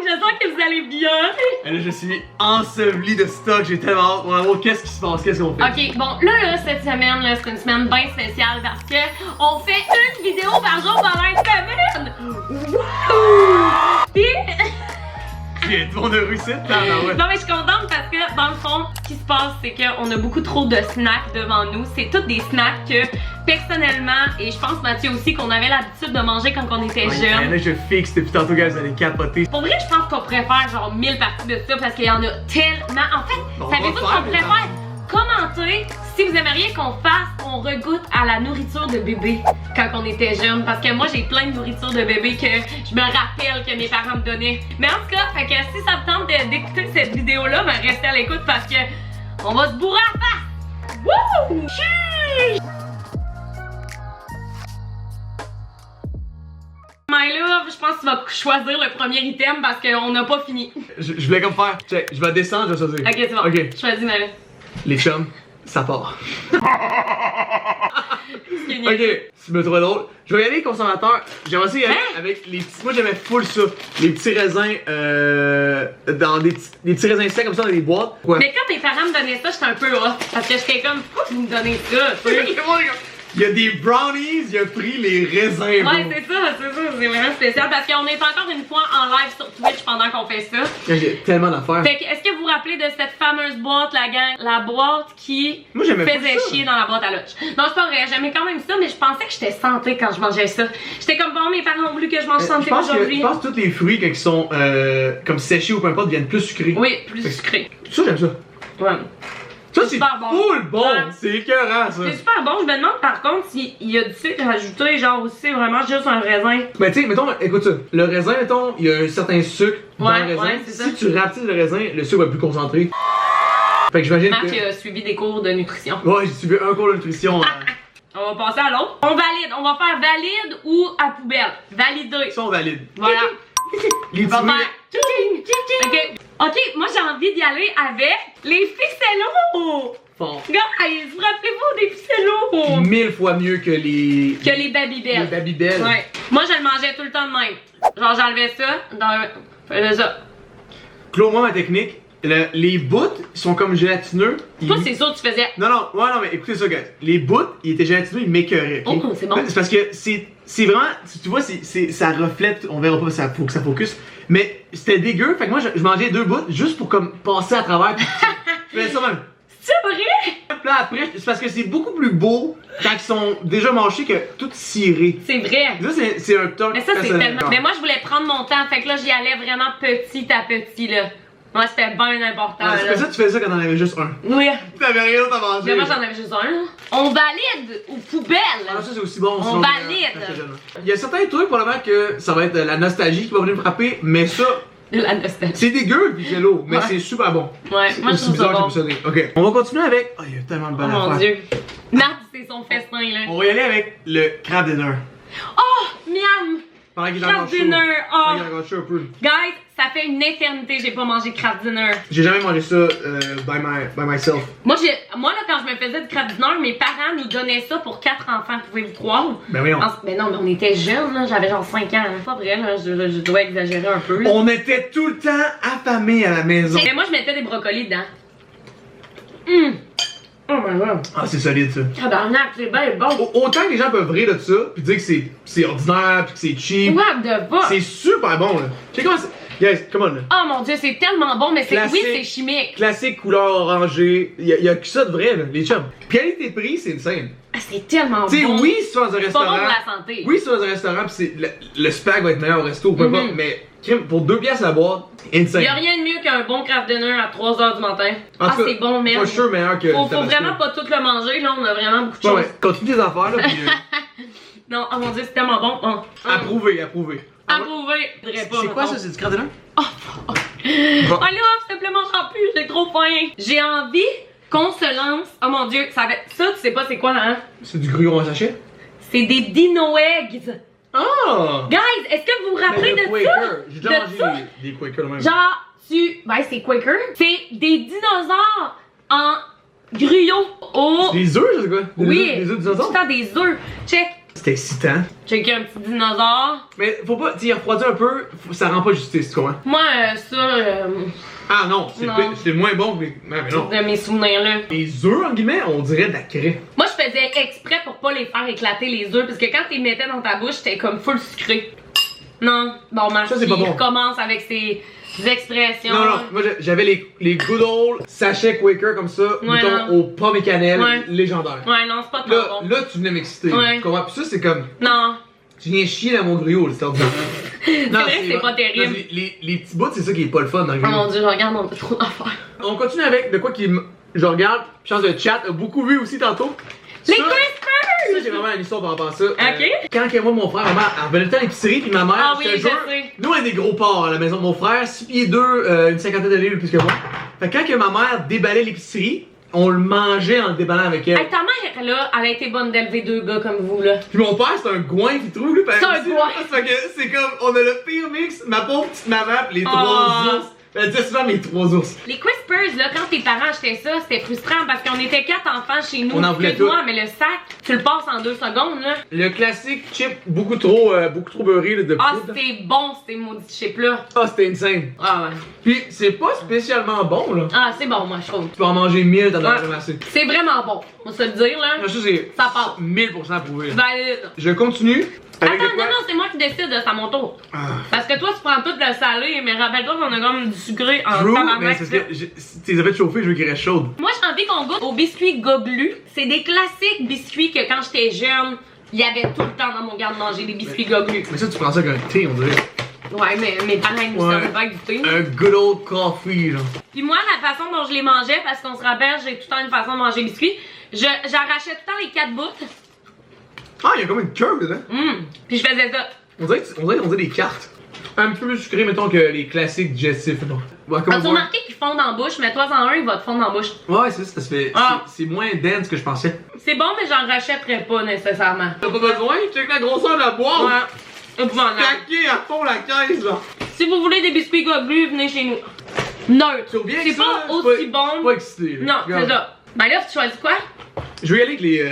je sens que vous allez bien. Et là, je suis enseveli de stock, j'ai tellement hâte. Mon amour, qu'est-ce qui se passe? Qu'est-ce qu'on fait? Ok, bon, là, cette semaine, là, c'est une semaine bien spéciale parce que on fait une vidéo par jour pendant une semaine. Wouh! Puis... On a réussi de temps, ouais. Non mais je suis contente parce que dans le fond, ce qui se passe, c'est qu'on a beaucoup trop de snacks devant nous. C'est tous des snacks que personnellement, et je pense Mathieu aussi, qu'on avait l'habitude de manger quand on était jeunes. Là, je fixe depuis tantôt, gars, vous allez capoter. Pour vrai, je pense qu'on pourrait faire genre 1000 parties de ça parce qu'il y en a tellement. En fait, savez-vous ce qu'on pourrait faire? Commenter si vous aimeriez qu'on fasse, on regoute à la nourriture de bébé quand on était jeune. Parce que moi, j'ai plein de nourriture de bébé que je me rappelle que mes parents me donnaient. Mais en tout cas, fait que si ça vous tente d'écouter cette vidéo-là, ben restez à l'écoute parce que on va se bourrer à la face! Wouh! Chut! My love, je pense que tu vas choisir le premier item parce qu'on n'a pas fini. Je voulais comme faire, check, je vais descendre, je vais choisir. Ok, c'est bon. Ok. Choisis, ma love. Les chums, ça part. Ok, tu me trouves drôle. Je vais y aller consommateur. J'aimerais aussi y aller avec les petits. Moi j'aimais full ça. Les petits raisins dans des petits raisins secs comme ça dans des boîtes. Ouais. Mais quand tes parents me donnaient ça, j'étais un peu off. Parce que j'étais comme, pourquoi vous me donnez ça? Il y a des brownies, il a pris les raisins. Ouais, c'est vraiment spécial parce qu'on est encore une fois en live sur Twitch pendant qu'on fait ça. J'ai tellement d'affaires. Fait que, est-ce que vous vous rappelez de cette fameuse boîte, la gang? La boîte qui faisait chier dans la boîte à lunch. Non, c'est pas vrai, j'aimais quand même ça, mais je pensais que j'étais santé quand je mangeais ça. J'étais comme, bon, mes parents ont voulu que je mange santé aujourd'hui. Je pense que tous les fruits, quand ils sont comme séchés ou peu importe, deviennent plus sucrés. Oui, plus sucrés. Ça, j'aime ça. Ouais. Ça, c'est full bon! Ouais. C'est écœurant, ça! C'est super bon, je me demande par contre s'il y a du sucre ajouté, genre aussi c'est vraiment juste un raisin. Mais tu sais, mettons, écoute ça, le raisin, mettons, il y a un certain sucre dans le raisin. Ouais, c'est ça. Si tu rapetisses le raisin, le sucre va être plus concentré. Fait que j'imagine Marc que... a suivi des cours de nutrition. Ouais, j'ai suivi un cours de nutrition. On va passer à l'autre. On valide, on va faire valide ou à poubelle. Valider. Ça, on valide. Voilà. Les On va petits faire... Ok, moi j'ai envie d'y aller avec les ficellos. fort. Guys, vous rappelez-vous des ficellos? 1000 fois mieux que les... Que les Babybel. Les Babybel. Ouais. Moi je le mangeais tout le temps de même. Genre j'enlevais ça dans... Faisais ça. Claude, moi, ma technique, les bouts sont comme gélatineux. Toi c'est sûr que tu faisais... Non, mais écoutez ça, guys. Les bouts, ils étaient gélatineux, ils m'écœuraient. Okay? Oh, c'est bon. C'est parce que c'est vraiment... Tu vois, ça reflète... On verra pas, ça faut que ça focus. Mais c'était dégueu, fait que moi, je mangeais 2 bouts juste pour comme passer à travers. Je faisais ça même. C'est vrai? Là après, c'est parce que c'est beaucoup plus beau quand ils sont déjà mâchés que tout ciré. C'est vrai. Ça, c'est un toc. Mais ça, c'est tellement... Mais moi, je voulais prendre mon temps. Fait que là, j'y allais vraiment petit à petit, là. Moi, c'était bien important. C'est pour ça que tu faisais ça quand t'en avais juste un. Oui. T'avais rien d'autre à manger. Mais moi, j'en avais juste un, là. On valide ou poubelle? Ah, ça, c'est aussi bon. On valide. Il y a certains trucs, probablement, que ça va être la nostalgie qui va venir me frapper, mais ça... La nostalgie. C'est dégueu le ficello, mais c'est super bon. Ouais, moi je trouve ça bon. Ok, on va continuer avec... Oh, il y a tellement de bonnes affaires. Oh mon dieu. Marc, c'est son festin, là. On va y aller avec le crab dinner. Oh, miam! Pendant qu'il est Crab encore chaud. dinner, oh! Pendant qu'il est encore chaud un peu. Guys, ça fait une éternité que j'ai pas mangé de crab dinner. J'ai jamais mangé ça by myself. Moi là, quand je me faisais du crab dinner, mes parents nous donnaient ça pour 4 enfants, pouvez-vous croire? Ben oui, Mais non, mais on était jeunes, là, j'avais genre 5 ans. C'est pas vrai, là, je dois exagérer un peu. Là. On était tout le temps affamés à la maison. Mais moi, je mettais des brocolis dedans. Oh my god. Ah, c'est solide ça. Tabarnak, c'est bien bon. Autant que les gens peuvent rire de ça, puis dire que c'est ordinaire, puis que c'est cheap. What the fuck? C'est super bon là. Tu sais comment c'est. Guys, come on là. Oh mon dieu, c'est tellement bon, mais c'est Classique. oui, c'est chimique. Classique couleur orangée. Y a que ça de vrai là, les chums. Qualité-prix, c'est insane. Ah, c'est tellement Tu sais, bon. oui, si tu vas dans un C'est pas restaurant. bon pour la santé. Oui, si tu vas dans un restaurant, pis le spag va être meilleur au resto, peu importe, mais pour 2 pièces à la boîte, insane. Y'a rien de mieux qu'un bon craft dinner à 3h du matin. En tout cas, c'est bon, merde. Pas sûr meilleur que. Faut vraiment pas tout le manger, là, on a vraiment beaucoup de choses. Ouais, continue tes affaires là, pis. Non, oh mon dieu, c'est tellement bon. Oh. Approuvé. Approuvé. C'est quoi ça, c'est du crab dinner? Oh là, s'il te plaît, mange plus, j'ai trop faim. J'ai envie qu'on se lance. Oh mon dieu, ça tu sais pas c'est quoi, hein? C'est du gruau en sachet? C'est des dino eggs. Oh! Guys, est-ce que vous vous rappelez de ça? J'ai déjà mangé des Quaker même. Genre, ben c'est Quaker. C'est des dinosaures en gruyot. Oh! Des œufs, c'est quoi? Oui, Des œufs de dinosaures? tout le temps des œufs. Check. C'était excitant. Checker un petit dinosaure. Mais faut pas, tu y refroidir un peu, ça rend pas justice, tu comprends? Moi, ça, Ah non, Non. c'est moins bon que les. Mais non. de mes souvenirs-là. Les œufs, en guillemets, on dirait de la craie. Moi, je faisais exprès pour pas les faire éclater les œufs, parce que quand tu les mettais dans ta bouche, c'était comme full sucré. Non, bon, Marc, Ça, c'est pas il bon. recommence avec ses expressions. Non, non, moi j'avais les good old sachets Quaker comme ça, Ouais, mettons, non. aux pommes et cannelle, Ouais. légendaires. Ouais, non, c'est pas trop Là, bon. là, tu venais m'exciter. Ouais. Tu comprends? Puis ça, c'est comme. Non. Tu viens chier dans mon gruau, c'est ordinaire. C'est vrai que c'est pas terrible. non, les petits bouts, c'est ça qui est pas le fun dans le Oh gruau. mon dieu, je regarde, on a trop d'affaires. On continue avec de quoi qui. Je regarde, chance de chat, a beaucoup vu aussi tantôt. Les Ça, Crispers! Ça, j'ai vraiment une histoire par rapport à ça. Ok. Quand que moi, mon frère, ma mère, elle revenait le temps à l'épicerie, puis ma mère, Ah je oui, te je jure, sais. nous, on a des gros porcs à la maison de mon frère, 6 pieds 2, une cinquantaine de livres plus que moi. Fait que quand que ma mère déballait l'épicerie, on le mangeait en le déballant avec elle. Hey, ta mère, là, elle a été bonne d'élever deux gars comme vous, là. Puis mon père, c'est un goin qui trouve, lui, C'est un goin. Fait que c'est comme, on a le pire mix, ma pauvre petite maman, pis les Oh. trois ours. Elle disait souvent mes trois ours. Les Crispers, là, quand tes parents achetaient ça, c'était frustrant parce qu'on était 4 enfants chez nous. On en voulait que toi, tout. mais le sac, tu le passes en 2 secondes, là. Le classique chip beaucoup trop beurré là, de Ah, poudre. c'était bon, ces maudits chips-là. Ah, c'était insane. Ah, ouais. Puis c'est pas spécialement bon, là. Ah, c'est bon, moi, je trouve. Tu peux en manger 1000, t'en as Ouais. jamais assez. C'est vraiment bon. On va se le dire, là. Ça, c'est Ça passe. 1000% approuvé. là. Valide. Je continue. Avec Attends, de quoi? non, c'est moi qui décide, c'est à mon tour. Ah. Parce que toi, tu prends tout le salé, mais rappelle-toi qu'on a comme du sucré en True, mais tabarnak. c'est parce que si tu les as fait chauffer, je veux qu'ils restent chaudes. Moi, j'ai envie qu'on goûte aux biscuits Goglu. C'est des classiques biscuits que quand j'étais jeune, il y avait tout le temps dans mon garde-manger des biscuits Goglu. Mais ça, tu prends ça avec un thé, on dirait. Ouais, mais mes parents ils nous Ouais. servaient avec du thé. Un good old coffee, genre. Puis moi, la façon dont je les mangeais, parce qu'on se rappelle, j'ai tout le temps une façon de manger les biscuits, j'arrachais tout le temps les 4 bouts. Ah, il y a comme une curve dedans. Puis je faisais ça. On dirait des cartes. Un peu plus sucré, mettons, que les classiques digestifs. Bon. Ouais, comme As-tu on voit. remarqué qu'ils fondent en bouche? Mets-toi en un, il va te fondre en bouche. Ouais, ça se fait. Ah. C'est moins dense que je pensais. C'est bon, mais j'en rachèterais pas nécessairement. T'as pas besoin? Check la grosseur de la boîte. Ouais. Épouvantable. Taqué à fond la caisse, là. Si vous voulez des biscuits Goglu, venez chez nous. Neutre. C'est bien C'est que ça, pas c'est aussi pas- bon. Pas excité. là. Non, c'est Regarde. ça. Ben là, tu choisis quoi? Je vais y aller avec les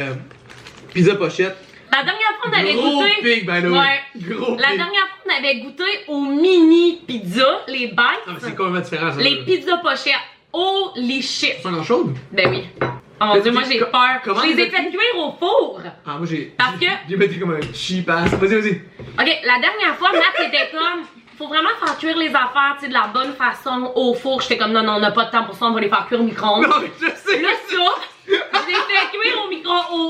pizza pochettes. La dernière fois, on avait Gros goûté. pig, by the way. Ouais. Gros La pig. dernière fois, on avait goûté aux mini pizza, les bites. Non, mais c'est complètement différent, ça. Les pizzas pochettes. Holy shit. C'est encore chaude? Ben oui. Oh mon Mais dieu, moi j'ai peur. comment Je les ai les fait as-tu? cuire au four. Ah, moi j'ai. Parce que- J'ai metté comme un cheap ass. Vas-y, vas-y. Ok, la dernière fois, Matt était comme. Faut vraiment faire cuire les affaires, tu sais, de la bonne façon au four. J'étais comme non, non, on n'a pas de temps pour ça, on va les faire cuire au micro-ondes. Non, mais je sais. Là, ça, je l'ai fait cuire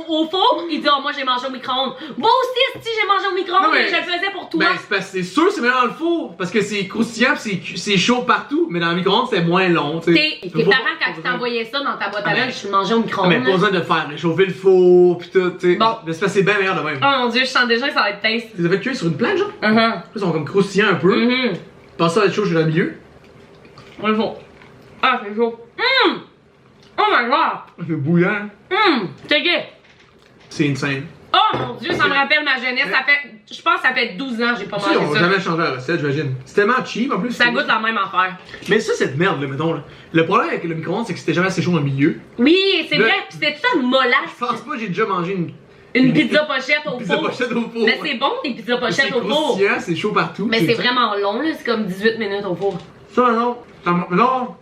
au four. Il dit, oh, moi j'ai mangé au micro-ondes. Moi aussi, si j'ai mangé au micro-ondes, Non, mais- mais je le faisais pour toi. Ben, c'est parce que c'est sûr, c'est meilleur dans le four. Parce que c'est croustillant pis c'est chaud partout. Mais dans le micro-ondes, c'est moins long, tu sais. Tes parents, quand ils t'envoyaient ça dans ta boîte à Ah, lunch, je le mangeais au Mais micro-ondes. pas besoin de faire réchauffer le four pis tout, tu sais. Bon. Mais c'est parce que c'est bien meilleur de même. Oh mon dieu, je sens déjà que ça va être taste. Tu les as fait cuire sur une planche, genre? Uh-huh. Ils sont comme croustillants un peu. Mhm. Pense ça à être chaud, je suis dans le milieu. On le faut. Ah, c'est chaud. Oh my god. C'est bouillant. C'est gay. C'est insane. Oh mon dieu, ça me rappelle ma jeunesse. Ça fait, je pense que ça fait 12 ans que j'ai pas Tu sais, on mangé va ça. jamais changer la recette, j'imagine. C'est tellement cheap en plus. Ça goûte la même affaire. Mais ça, cette merde, là, mettons, là. Le problème avec le micro-ondes, c'est que c'était jamais assez chaud dans le milieu. Oui, c'est Le- vrai. Pis c'était tout ça de mollasse. Je pense pas que j'ai déjà mangé Une pizza pochette au pizza four. pochette au four. Mais c'est bon, des pizzas C'est pochettes au four. croustillant, c'est chaud partout. Mais c'est vraiment long, là. C'est comme 18 minutes au four. Ça, non. Non.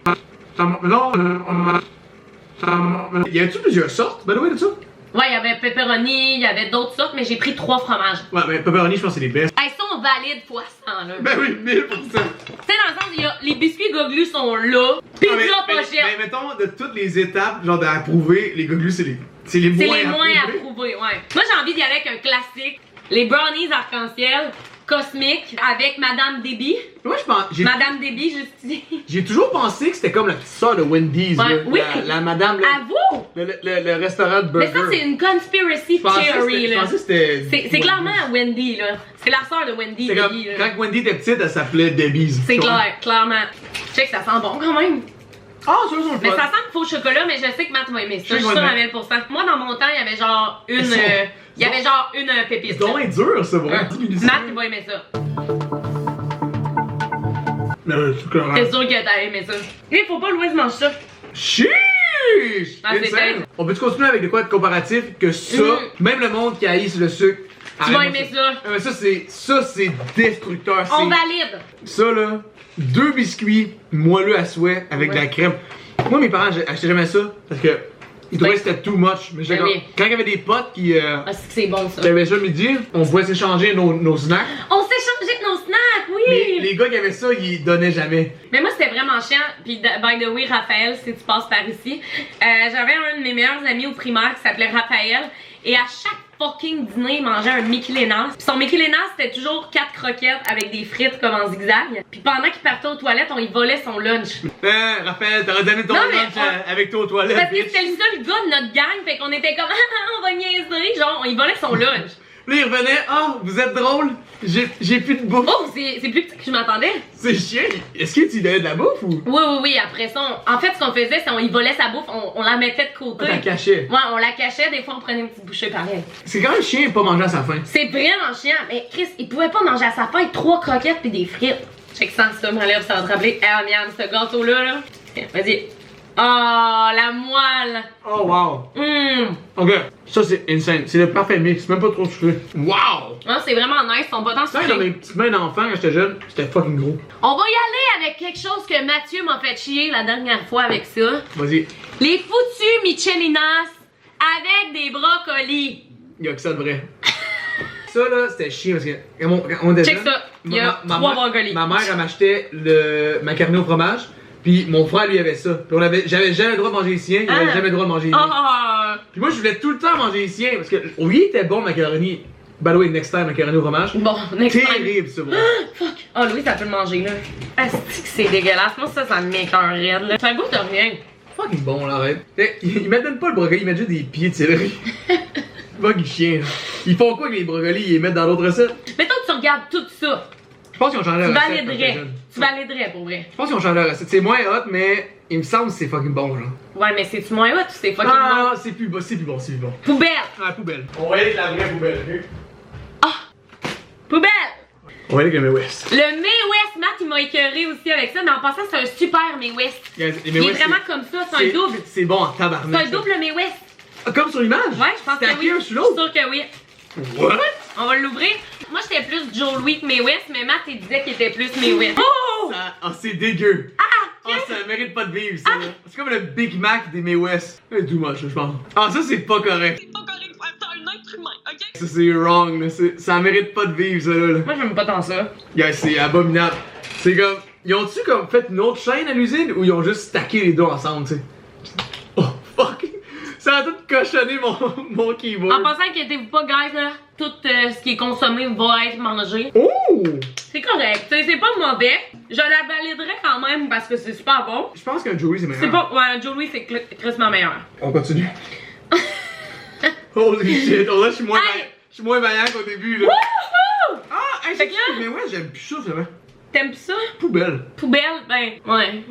Y a-tu plusieurs sortes, by the way, de ça? Ouais, il y avait pepperoni, il y avait d'autres sortes, mais j'ai pris 3 fromages. Ouais, mais pepperoni, je pense que c'est les best. Elles sont valides fois 100, là. Ben oui, 1000%. Tu sais, dans le sens, il y a, les biscuits Goglu sont là. Pizza pochette. Mais mettons, de toutes les étapes, genre d'approuver, les goglus, c'est les C'est les moins approuvés. approuvés, ouais. Moi, j'ai envie d'y aller avec un classique. Les brownies arc-en-ciel cosmiques avec Madame Debbie. Moi, je pense. Madame Debbie, juste ici. J'ai toujours pensé que c'était comme la petite sœur de Wendy's, Ouais, là. oui. La madame, là. Avoue! Le restaurant de burger. Mais ça, c'est une conspiracy Je pensais que theory, c'était- je là. pensais que c'était. C'est Wendy's. clairement Wendy, là. C'est la sœur de Wendy, C'est comme, Debbie, là. quand Wendy était petite, elle s'appelait Debbie's. C'est clair, clairement. Je sais que ça sent bon quand même. Ah, ça, c'est le Mais fun. ça sent le faux chocolat, mais je sais que Matt va aimer ça. Je suis Je sûre vais à 1000%. Moi, dans mon temps, il y avait genre une. Ils sont- Il y avait genre une pépite. C'est donc dur, ça, vraiment. Matt, il va aimer ça. C'est sûr que t'as aimé ça. Mais faut pas Louise mange ça. Chiche! Ah, c'est Insane. dingue. On peut continuer avec de quoi de comparatif que ça, même le monde qui haïsse le sucre Tu vas aimer ça. Mais ça, c'est destructeur. On valide. Ça, là, 2 biscuits moelleux à souhait avec de la crème. Moi, mes parents, j'achetais jamais ça parce que ils trouvaient que c'était too much. Mais quand il y avait des potes qui. Ah, c'est bon ça. Qui avaient ça le midi, on pouvait s'échanger nos snacks. On s'échangeait nos snacks, oui! Mais les gars qui avaient ça, ils donnaient jamais. Mais moi, c'était vraiment chiant. Puis, by the way, Raphaël, si tu passes par ici, j'avais un de mes meilleurs amis au primaire qui s'appelait Raphaël. Et à chaque fucking dîner, il mangeait un Mickey Lénas. Puis son Mickey Lénas, c'était toujours 4 croquettes avec des frites comme en zigzag. Puis pendant qu'il partait aux toilettes, on y volait son lunch. Raphaël, t'aurais donné ton lunch avec toi aux toilettes. Parce que c'était le seul gars de notre gang, fait qu'on était comme on va niaiser, genre on y volait son lunch. Là, il revenait, vous êtes drôle, j'ai plus de bouffe. Oh, c'est plus petit que je m'attendais. C'est chiant. Est-ce que tu donnais de la bouffe ou? Oui, après ça, en fait, ce qu'on faisait, c'est qu'on y volait sa bouffe, on la mettait de côté. On la cachait. Ouais, on la cachait, des fois on prenait une petite bouchée pareil. C'est quand même chiant de pas manger à sa faim. C'est vraiment chiant, mais Chris, il pouvait pas manger à sa faim 3 croquettes pis des frites. Check ça, ça m'enlève, ça va te rappeler. Ah, miam, ce gâteau-là, là. Tiens, vas-y. Oh, la moelle! Oh, wow! Ok, ça c'est insane. C'est le parfait mix, même pas trop sucré. Wow! Ah, c'est vraiment nice, ton pas tant Ça, sucré. dans mes petites mains d'enfant quand j'étais jeune, c'était fucking gros. On va y aller avec quelque chose que Mathieu m'a fait chier la dernière fois avec ça. Vas-y. Les foutus Michelinas avec des brocolis. Y'a que ça de vrai. Ça là, c'était chiant parce que on était Check jeune, ça, il y a 3 brocolis. Ma mère, elle m'achetait le macaroni au fromage. Puis mon frère lui avait ça. Puis j'avais jamais le droit de manger les siens, il avait jamais le droit de manger les miens. Puis moi je voulais tout le temps manger les siens parce que oui, il était bon le macaroni. By the way, next time macaroni au fromage. Bon, next time. Terrible ça, bro. Fuck. Oh Louis, ça peut le manger là. Asti que c'est dégueulasse. Moi ça m'écoeure raide là. Ça goûte rien. Fucking bon là, arrête. Ils mettent même pas le brocoli, ils mettent juste des pieds de céleri. Fucking chien. Ils font quoi avec les brocolis? Ils les mettent dans l'autre recette? Mettons que tu regardes tout ça. Je pense qu'ils ont changé la recette. Tu validerais pour vrai. Je pense qu'ils ont changé la recette. C'est moins hot, mais il me semble que c'est fucking bon, genre. Ouais, mais c'est-tu moins hot ou c'est fucking bon? Non, c'est plus bon, c'est plus bon, c'est plus bon. Poubelle! Ah, poubelle. On va aller avec la vraie poubelle, ok? Ah! Poubelle! On va aller avec le May West. Le May West, Matt, il m'a écœuré aussi avec ça, mais en passant, c'est un super May West. Il est vraiment comme ça, c'est un double. C'est bon en tabarnak. C'est un double May West. Ah, comme sur l'image? Ouais, je pense que oui. Un sur l'autre? Je suis sûre que oui. What? On va l'ouvrir. Moi, j'étais plus Joe Louis que May West, mais Matt, il disait qu'il était plus May West. Oh! Ah, c'est dégueu. Ah! Ça mérite pas de vivre, ça. C'est comme le Big Mac des May West. C'est too much, je pense. Ah, ça, c'est pas correct. C'est pas correct, frère, t'es un être humain, ok? Ça, c'est wrong, là. Ça mérite pas de vivre, ça, là. Moi, j'aime pas tant ça. Yeah, c'est abominable. C'est comme. Ils ont-tu comme fait une autre chaîne à l'usine ou ils ont juste stacké les deux ensemble, tu sais? Oh, fuck! Ça a tout cochonné mon keyboard. En passant, inquiétez-vous pas, guys, là. Tout ce qui est consommé va être mangé. Oh! C'est correct, c'est pas mauvais. Je la validerais quand même parce que c'est super bon. Je pense qu'un Joey c'est meilleur. C'est pas. Ouais, un Joe Louis, c'est crissement meilleur. On continue. Holy shit! Oh là, je suis moins vaillant qu'au début, là. Wouhou! Ah, hey, Fait que là- mais ouais, j'aime plus ça, c'est vrai. T'aimes ça? Poubelle. Poubelle, ben, ouais.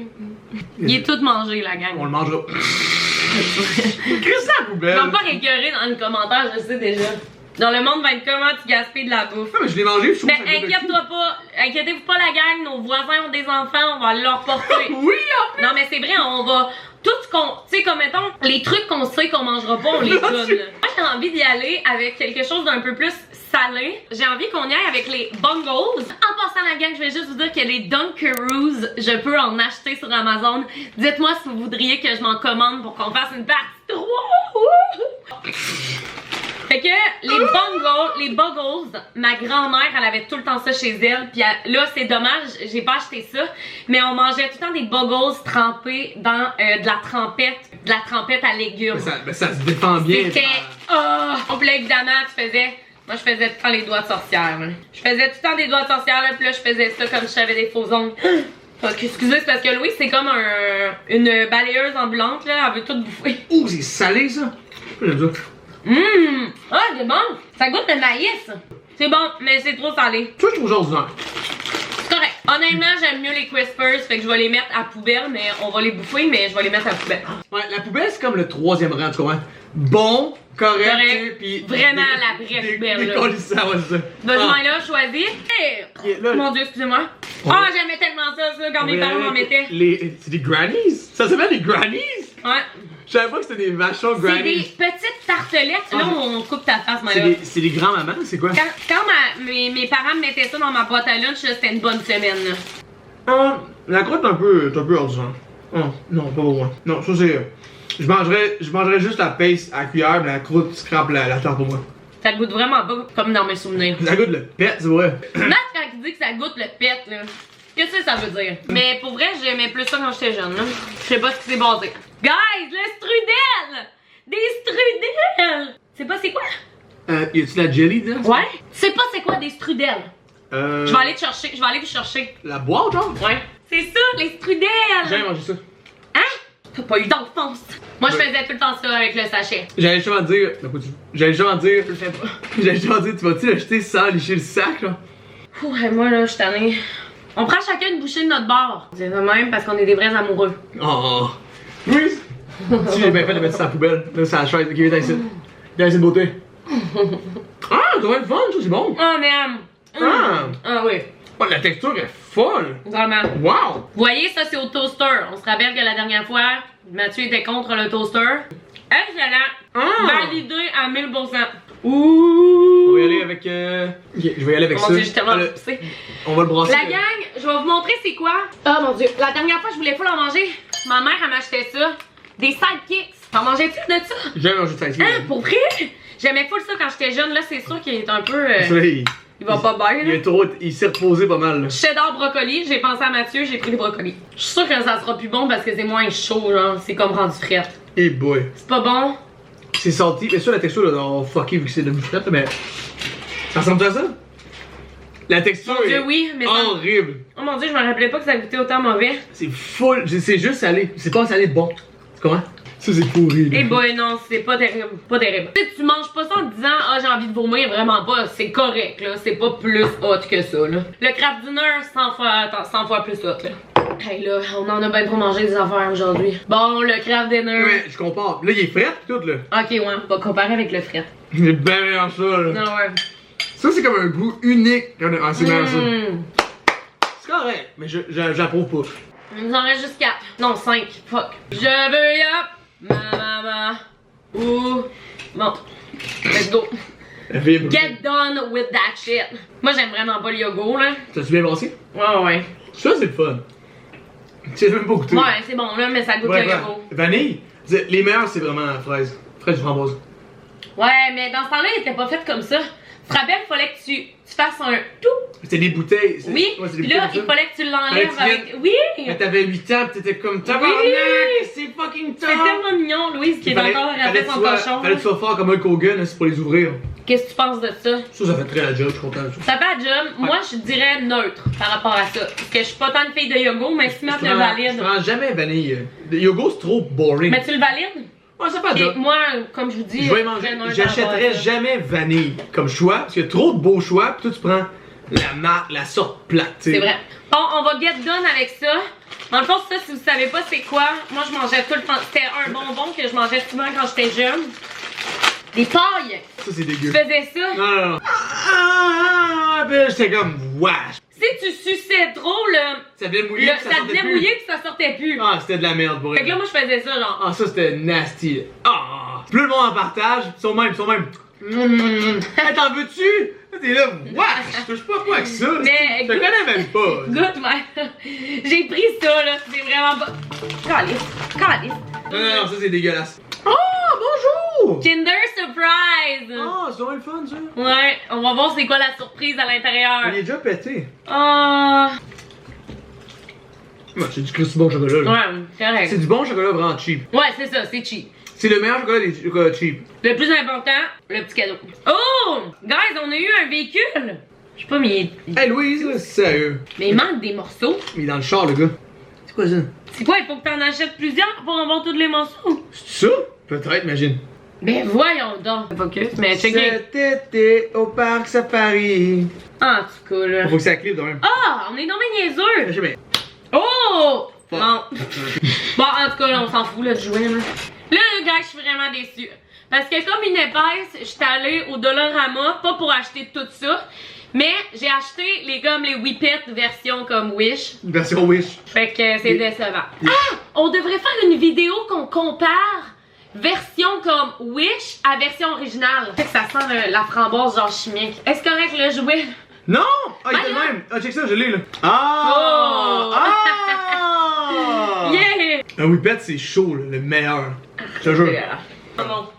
Il est tout mangé, la gang. On le mangera. Qu'est-ce que la poubelle? Je vais pas écœurer dans les commentaires, je sais déjà. Dans le monde va être comment tu gaspilles de la bouffe. Non, mais je l'ai mangé, je trouve Mais inquiète-toi pas, inquiétez-vous pas la gang, nos voisins ont des enfants, on va aller leur porter. Oui, en fait! Non mais c'est vrai, on va. Tout ce qu'on. Tu sais, comme mettons, les trucs qu'on sait qu'on mangera pas, on les donne. Moi j'ai envie d'y aller avec quelque chose d'un peu plus salé. J'ai envie qu'on y aille avec les Bungles. En passant la gang, je vais juste vous dire que les Dunkaroos, je peux en acheter sur Amazon. Dites-moi si vous voudriez que je m'en commande pour qu'on fasse une partie 3. Fait que les Buggles, ma grand-mère, elle avait tout le temps ça chez elle. Puis là, c'est dommage, j'ai pas acheté ça. Mais on mangeait tout le temps des Buggles trempés dans de la trempette à légumes. Ça se défend bien. C'était. Oh! Puis là, évidemment, moi, je faisais tout le temps les doigts de sorcière. Là. Je faisais tout le temps des doigts de sorcière, là, puis là, je faisais ça comme si j'avais des faux ongles. Excusez, c'est parce que Louis, c'est comme une balayeuse ambulante, là, elle veut tout bouffer. Ouh, c'est salé, ça! J'aime ça. Ah, c'est bon! Ça goûte le maïs! C'est bon, mais c'est trop salé. Ça, je trouve ça ordinaire. C'est correct. Honnêtement, j'aime mieux les Crispers, fait que je vais les mettre à poubelle, mais on va les bouffer, mais je vais les mettre à poubelle. Ouais, la poubelle, c'est comme le 3e rang, tu comprends? Bon, correct, puis vraiment la vraie poubelle, là. Décollissant, ouais, c'est ça. Besoin là, choisi. Hey! Là, Mon Dieu, excusez-moi. Ah, j'aimais tellement ça, quand mes parents m'en mettaient. C'est des grannies? Ça s'appelle des grannies? Ouais. Je savais pas que c'était des vachons C'est granny. des petites tartelettes. Là, on coupe ta face, moi, là. C'est des grands-mamans, c'est quoi? Quand mes parents me mettaient ça dans ma boîte à lunch, là, c'était une bonne semaine, là. Ah, la croûte est un peu ordinaire. Oh, non, pas pour moi. Non, ça c'est... Je mangerais juste la paste à la cuillère, mais la croûte scrape la tarte pour moi. Ça goûte vraiment pas comme dans mes souvenirs. Ça goûte le pet, c'est vrai. Matt, quand il dit que ça goûte le pet, là, qu'est-ce que ça veut dire? Mais pour vrai, j'aimais plus ça quand j'étais jeune, là. Je sais pas ce qui s'est basé. Guys, le strudel! Des strudels! C'est pas c'est quoi? Y a-tu la jelly dedans? Ouais? C'est pas c'est quoi des strudels? Je vais aller te chercher, je vais aller vous chercher. La boîte, genre? Ouais. C'est ça, les strudels! J'aime manger ça. Hein? T'as pas eu d'enfance. Moi, je faisais tout le temps ça avec le sachet. J'allais justement dire... J'allais justement dire... Je le fais pas. J'allais justement dire, tu vas-tu l'acheter sans licher le sac, là? Ouais, moi, là, je suis tannée. On prend chacun une bouchée de notre bar. C'est ça même parce qu'on est des vrais amoureux. Oh! Oui! Si j'ai bien fait de mettre ça à la poubelle. Là, c'est la chaise. Ok, viens ici. Viens ici de beauté. Ah, ça va être fun, ça, c'est bon. Oh, man. Ah oui. Oh, la texture est folle. Vraiment. Wow! Vous voyez, ça, c'est au toaster. On se rappelle que la dernière fois, Mathieu était contre le toaster. Excellent. Validé à 1000%. On va y aller avec... Ok, je vais y aller avec ça. Mon Dieu, je suis tellement poussée. On va le brasser. La gang, je vais vous montrer c'est quoi. Oh mon Dieu, la dernière fois, je voulais pas en manger. Ma mère, elle m'achetait ça. Des sidekicks. T'en mangeais-tu de ça? J'aime manger de sidekicks. Hein, pour vrai? J'aimais full ça quand j'étais jeune. Là, c'est sûr qu'il est un peu... il va pas bien, là. Il s'est reposé pas mal, là. Cheddar brocoli, j'ai pensé à Mathieu, j'ai pris des brocolis. Je suis sûre que ça sera plus bon parce que c'est moins chaud, genre. C'est comme rendu frais. Eh boy. C'est pas bon? C'est salty. Mais ça, la texture, là, on fucké vu que c'est de la mais... Ça ressemble à ça? La texture Mon Dieu, est oui, mais ça... horrible. Oh mon Dieu, je me rappelais pas que ça goûtait autant mauvais. C'est full. C'est juste salé. C'est pas salé de bon. Tu comprends? Ça, c'est pourri. Eh boy, non, c'est pas terrible. Pas terrible. Tu sais, tu manges pas ça en te disant, ah, j'ai envie de vomir, vraiment pas. C'est correct, là. C'est pas plus hot que ça, là. Le Kraft Dinner, 100 fois plus hot, là. Hey, là, on en a bien trop mangé des affaires aujourd'hui. Bon, le Kraft Dinner. Ouais, je compare. Là, il est frais pis tout, là. Ok, ouais, on va comparer avec le fret. Il est bien meilleur ça, là. Non, ouais. Ça, c'est comme un goût unique. Ah, c'est meilleur ça. C'est correct, mais j'approuve pas. Il nous en reste juste 4. Non, 5. Fuck. Je veux yop, ma maman. Ouh. Bon. Let's go. Get done with that shit. Moi, j'aime vraiment pas le yogourt, là. T'as-tu bien brassé? Ouais. Ça, c'est le fun. Tu sais même pas goûté. Ouais, c'est bon, là, mais ça goûte le yogourt. Vanille, les meilleurs, c'est vraiment la fraise. Fraise framboise. Ouais, mais dans ce temps-là, il était pas fait comme ça. Tu te rappelles, il fallait que tu fasses un tout. C'était des bouteilles. Oui, ouais, puis là, il fallait que tu l'enlèves avec... Oui! Mais t'avais 8 ans, pis t'étais comme tabarnak, c'est fucking top! C'est tellement mignon, Louise, qui est encore rappelé son cochon. Fallait que tu sois fort comme Hulk Hogan, c'est pour les ouvrir. Qu'est-ce que tu penses de ça? Ça fait très la job, je suis content de ça. Ça fait la job. Ouais. Moi, je dirais neutre par rapport à ça. Parce que je suis pas tant une fille de yogourt, mais si Matt le valide... Je prends jamais vanille. Le yogourt, c'est trop boring. Mais tu le valides? Ouais, ça fait la job. Moi, comme je vous dis... Je vais manger. J'achèterais jamais vanille comme choix, parce qu'il y a trop de beaux choix, pis toi, tu prends la marque, la sorte plate, t'sais. C'est vrai. Bon, on va get done avec ça. Dans le fond, ça, si vous savez pas c'est quoi, moi, je mangeais tout le temps. C'était un bonbon que je mangeais souvent quand j'étais jeune. Des pailles! Ça, c'est dégueu. Tu faisais ça? Non. Ben, j'étais comme, wesh! Si tu suçais trop, ça devenait mouillé, ça devenait mouillé puis ça sortait plus. Ah, c'était de la merde pour elle. Fait que là, moi, je faisais ça, genre. Ah, ça, c'était nasty. Ah! Plus le monde en partage, ils sont même. Hey, t'en veux-tu? T'es là, wesh! Je touche pas quoi avec ça. Mais, je te connais même pas. Goûte, mais. J'ai pris ça, là. C'est vraiment pas. Calice. Non, ça, c'est dégueulasse. Oh, bonjour! Kinder Surprise! Ah, c'est vraiment le fun, ça. Ouais, on va voir c'est quoi la surprise à l'intérieur. Il est déjà pété. Ah. C'est du Christy bon chocolat, là. Ouais, c'est correct. C'est du bon chocolat vraiment cheap. Ouais, c'est ça, c'est cheap. C'est le meilleur chocolat des chocolats cheap. Le plus important, le petit cadeau. Oh! Guys, on a eu un véhicule! Je sais pas, mais Hey Louise, là, c'est sérieux. Mais il manque des morceaux. Il est dans le char, le gars. C'est quoi ça? C'est quoi, il faut que t'en achètes plusieurs pour avoir tous les morceaux? C'est ça? Peut-être, imagine. Ben voyons donc. Focus, mais checker. Cet été au parc Safari. En tout cas, là. Faut que ça clip quand même. Ah! On est dans mes niaiseux! Jamais. Oh! Non. Bon, en tout cas, là, on s'en fout, là, de jouer, là. Là, gars, je suis vraiment déçue. Parce que comme une épaisse, j'étais allée au Dollarama, pas pour acheter tout ça, mais j'ai acheté les gommes, les Whippets version comme Wish. Version Wish. Fait que c'est décevant. Ah! On devrait faire une vidéo qu'on compare version comme Wish à version originale. Fait que ça sent la framboise genre chimique. Est-ce correct le jouet? Non! Ah, il était le même! Ah, check ça, je l'ai là! Ah! Oh! Ah! Yeah! Un Whippet, c'est chaud, là, le meilleur. Je te jure. Non,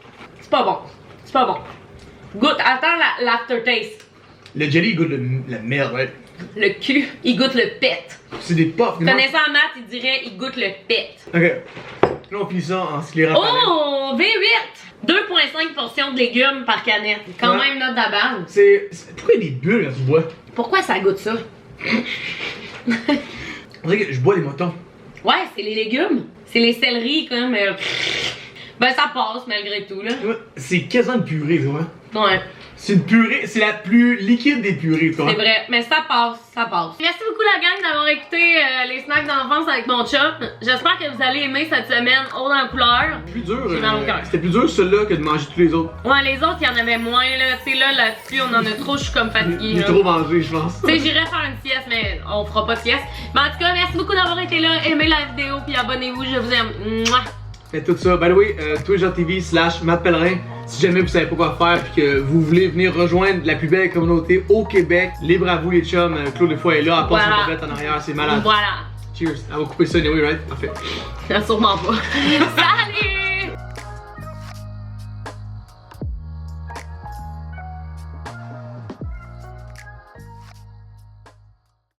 c'est pas bon. C'est pas bon. Goûte, attends l'aftertaste. Le jelly, il goûte la merde, ouais. Le cul, il goûte le pet. C'est des puffs. Connaissant Matt, il dirait il goûte le pet. Ok. Là, on finit ça en sclérant. Oh! V8! 2,5 portions de légumes par canette. Quand même notre d'abord. Pourquoi il y a des bulles quand tu bois? Pourquoi ça goûte ça? On dirait que je bois des motons. Ouais, c'est les légumes. C'est les céleris comme. Ben ça passe malgré tout là. Ouais, c'est quasiment une purée, tu vois. Ouais. C'est une purée, c'est la plus liquide des purées, tu vois. C'est vrai, mais ça passe, ça passe. Merci beaucoup la gang d'avoir écouté les snacks d'enfance avec mon chum. J'espère que vous allez aimer cette semaine haut en couleur. Plus dur, J'ai mal au cœur. c'était plus dur celui-là que de manger tous les autres. Ouais, les autres, il y en avait moins là. Tu sais, là-dessus, on en a trop, je suis comme fatiguée. J'ai trop mangé, je pense. Tu sais, j'irais faire une sieste, mais on fera pas de sieste. Mais en tout cas, merci beaucoup d'avoir été là. Aimez la vidéo, puis abonnez-vous, je vous aime. Mouah. Faites tout ça. By the way, twitch.tv/Matt Pellerin. Si jamais vous savez pas quoi faire puis que vous voulez venir rejoindre la plus belle communauté au Québec, libre à vous les chums. Claude des fois est là, elle passe son bobette en arrière, c'est malade. Voilà. Cheers. Elle va couper ça anyway, right? Parfait. Sûrement pas. Salut!